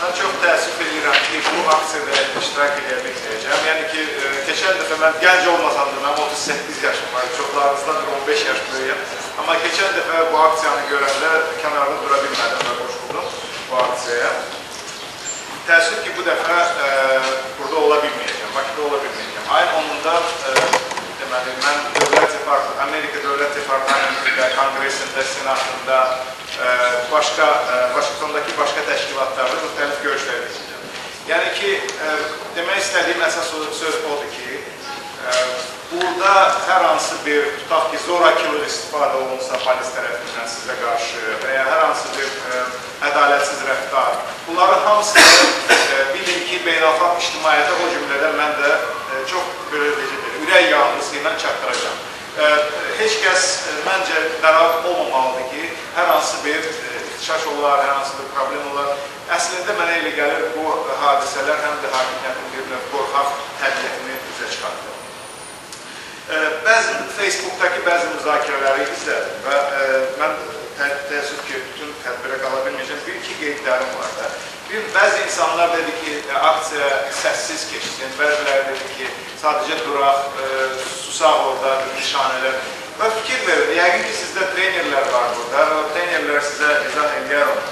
Mən çox təəssüf edirəm ki, bu aksiyada iştirak edə bilməyəcəm. Yəni ki, keçən dəfə mən gənc olmasam da, mən 38 yaşım var, çoxlarınızdan 15 yaş böyüyəm. Amma keçən dəfə bu aksiyanı görəndə kənarda dura bilmədim və qoşuldum bu aksiyaya. Təəssüf ki, bu dəfə burada ola bilməyəcəm, Bakıda ola bilməyəcəm. Ayın 10-da deməli, mən Amerika Dövlət Departamentində, Kongresində, Senatında, Vaşinqtondakı başqa təşkilatlarda müxtəlif görüşlər edəcəm. Yəni ki, demək istədiyim əsas söz odur ki, burada hər hansı bir, tutaq ki, zorakılıq istifadə olunsa polis tərəfindən sizə qarşı və ya hər hansı bir ədalətsiz rəftar, bunların hamısını bilin ki, beynəlxalq ictimaiyyətə o cümlədən mən də çox ürək yanğısı ilə çatdıracağım. Heç kəs məncə narahat olmamalıdır ki, hər hansı bir ixtişaş olar, hər hansı bir problem olar. Əslində mənə elə gəlir bu hadisələr həm də hakimiyyətin bir növ qorxaq təbiətini üzə çıxardır. Facebookdakı bəzi müzakirələri izlədim və mən təəssüf ki, bütün tədbirə qala bilməyəcəm. Bir-iki qeydlərim var da. Bəzi insanlar dedi ki, aksiya səssiz keçsin, bəziləri dedi ki, sadəcə duraq, susaq orada, nişanələr. Və fikir verin, yəqin ki, sizdə trenerlər var burada və trenerlər sizə izah edir onu.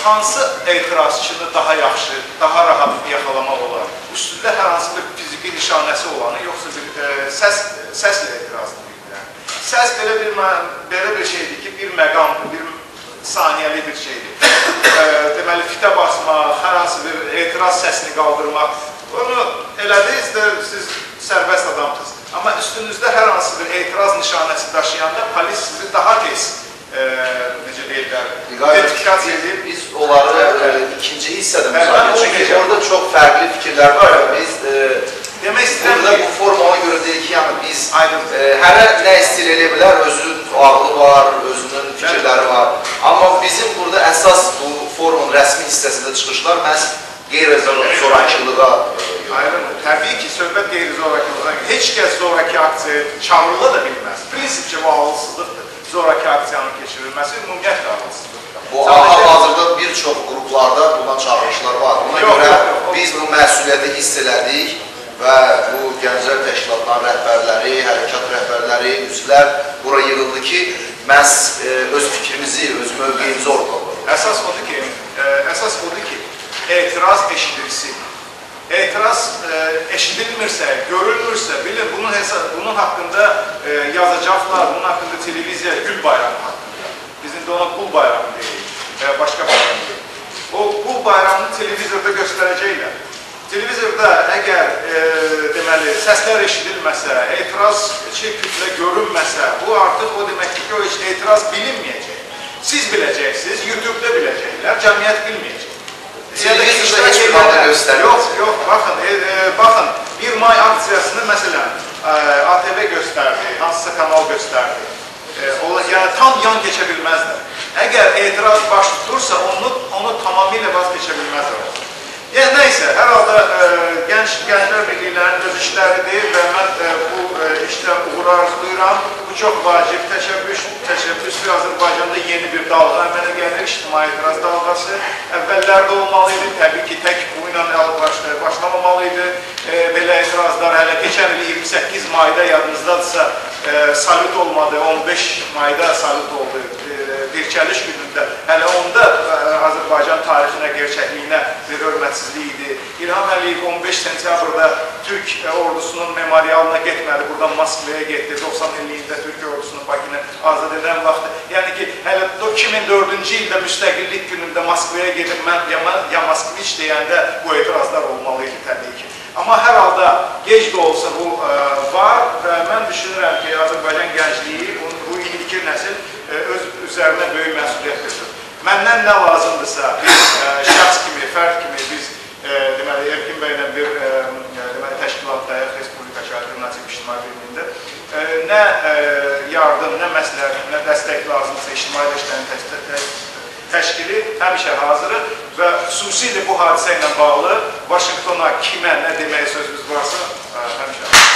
Hansı etirazçını daha yaxşı, daha rahat yaxalamaq olar? Üstündə hər hansı bir fiziki nişanəsi olanı, yoxsa bir səslə etiraz edirlər. Səs belə bir şeydir ki, bir məqamdır, bir saniyəli bir şeydir. Deməli, fitə basmaq, hər hansı bir etiraz səsini qaldırmaq, onu elədiniz də siz sərbəst adamsınız. Amma üstünüzdə hər hansı bir etiraz nişanəsi daşıyanda polis sizi daha tez, necə deyirlər, identifikasiya edib. Biz onları ikinci hissədə müzakirə edirik. Çünki orada çox fərqli fikirlər var. Biz burada bu formaya görə deyik ki, biz hərə nə istir elə bilər, özünün ağlı var, özünün fikirləri var. Amma bizim burada əsas bu forumun rəsmi hissəsində çıxışlar məhz qeyri-zorakılığa yox. Təbii ki, söhbət qeyri-zorakılığa yox. Heç kəs zoraki aksiya çağırıla da bilməz. Prinsipcə bu ağılsızlıqdır. Zoraki aksiyanın keçirilməsi ümumiyyətlə ağılsızlıqdır. Bu hazırda bir çox qruplarda bundan çağırışlar var. Ona görə biz bu məsuliyyəti hiss elədik və bu gənclər təşkilatların rəhbərləri, hərəkat rəhbərləri, üzvlər bura yığıldı ki, məhz öz fikrimizi, öz mövqeyimizi ortaya qoyuruq. Əsas odur ki, etiraz eşidilsin. Etiraz eşidilmirsə, görülmürsə, bilin, bunun haqqında yazacaqlar, bunun haqqında televiziya Gül bayramı haqqında. Bizim də ona Qul bayramı deyilik, başqa bayramı deyilik. O Qul bayramını televizorda göstərəcəklər. Televizorda əgər deməli, səslər eşidilməsə, etirazçı kütlə görünməsə, bu artıq o deməkdir ki, o etiraz bilinməyəcək. Siz biləcəksiniz, YouTube-da biləcəklər, cəmiyyət bilməyəcək. Televizorda heç bir halda göstərir. Yox, baxın, 1 may aksiyasını məsələn ATV göstərdi, hansısa kanal göstərdi. Yəni tam yan keçə bilməzlər. Əgər etiraz baş tutursa, onu tamamilə vaz keçə bilməzlər. Yəni, nəysə, hər halda Gənclər Birliklərinin öz işləridir və mən bu işdən uğur arzulayıram. Bu çox vacib təşəbbüs və Azərbaycanda yeni bir dalğa əmələ gəlir, ictimai etiraz dalğası. Əvvəllərdə olmalıydı, təbii ki, tək bu ilə başlamamalıydı. Belə etirazlar hələ keçən il 28 mayda yadınızdadırsa salut olmadı, 15 mayda salut oldu. Dirçəliş günündə, hələ onda Azərbaycan tarixinə, gerçəkliyinə bir hörmətsizlik idi. İlham Əliyev 15 sentyabrda Türk ordusunun memorialına getmədi, buradan Moskvaya getdi, 90 illiyində Türk ordusunun Bakını azad edən vaxtı. Yəni ki, hələ 2004-cü ildə müstəqillik günündə Moskvaya gedib, mən ya Moskviç deyəndə bu etirazlar olmalıydı təbii ki. Amma hər halda gec də olsa bu var və mən düşünürəm ki, Azərbaycan gəncliyi, bu indiki nəsil öz üzərinə böyük məsuliyyət götürür. Məndən nə lazımdırsa, biz şəxs kimi, fərd kimi biz deməli, Erkin bəylə bir təşkilatdayıq, Respublika Alternativ İctimai Birliyində nə yardım, nə məsləhət, nə dəstək lazımdırsa ictimai işlərin təşkili həmişə hazırıq və xüsusilə bu hadisə ilə bağlı Vaşinqtona kimə nə deməyə sözümüz varsa həmişə hazırıq.